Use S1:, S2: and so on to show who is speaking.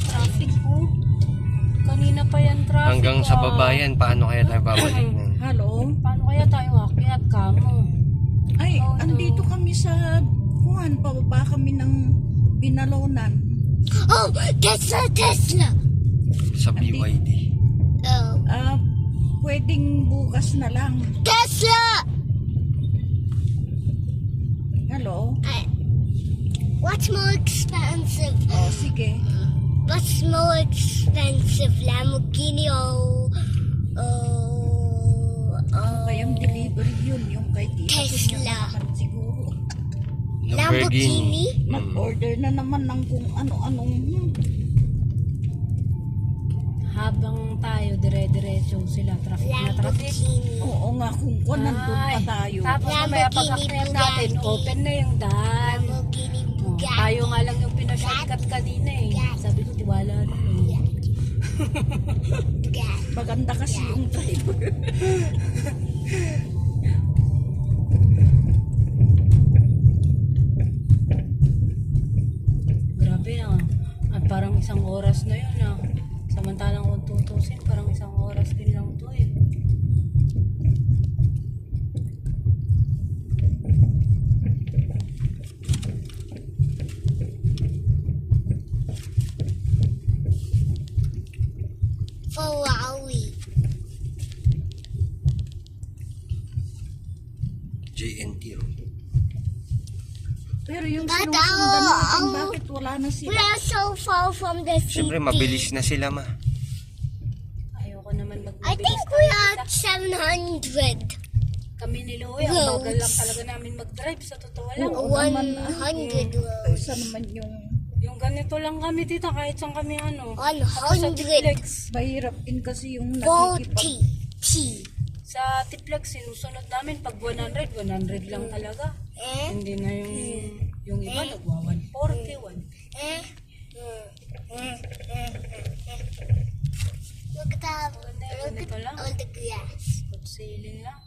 S1: traffic po. Kanina pa yan traffic.
S2: Hanggang sa babayan, paano kaya tayo babalik?
S3: Hello?
S1: Paano kaya tayo akyat kamo?
S3: Ay,
S1: Oh, no.
S3: andito kami sa Juan, pababa kami ng Binalonan.
S4: Oh, Tesla.
S2: Sa BYD.
S4: Oh,
S3: Pwedeng bukas na lang.
S4: Tesla.
S3: Hello?
S4: What's more expensive?
S3: Oh, sige.
S4: What's more expensive, Lamborghini or
S3: Kayang delivery yun, yung kay Tita.
S4: Tesla.
S3: Naman siguro.
S4: Lamborghini?
S3: Nag-order na naman ng kung ano-anong
S1: Habang tayo dire-diretso sila traffic na traffic.
S4: Lamborghini.
S3: Oo nga, kung nandun pa tayo.
S1: Tapos mamaya
S4: Lamborghini
S1: pag-akyat natin,
S4: Bugatti.
S1: open na yung daan.
S4: Lamborghini
S1: Oh,
S4: Bugatti.
S1: tayo nga lang yung pinashortcut kanina eh. Sabi ko, tiwala na.
S4: Bugatti.
S3: Maganda kasi yung driver.
S1: Grabe ah. At parang isang oras na yun ah. Samantalang kung tutusin, parang isang oras din lang to eh.
S4: Ferrari.
S2: JNT Road.
S3: Pero yung
S4: But,
S3: sinusundan natin, bakit wala na
S4: We
S3: sila?
S4: are so far from the city.
S2: Siyempre, mabilis na sila, ma.
S1: Ayoko naman
S4: I
S1: magmabilis.
S4: think we are at 700.
S1: Kami ni Louie, ang bagal lang talaga namin mag-drive sa totoo lang.
S3: Oo naman,
S4: 100
S3: Isa
S4: roads.
S3: naman yung
S1: Yung ganito lang kami tita, kahit saan kami ano. Tapos sa
S4: 100.
S1: Tiplex.
S3: mahirap din kasi yung nakikipag...
S4: 40. T.
S1: Sa Tiplex, sinusunod namin pag 100, 100 lang talaga. Hindi na yung iba, nagwa 140, 1.
S4: Look at that.
S1: Ganito
S4: Look
S1: lang.
S4: at all the grass.
S1: Good sailing lang.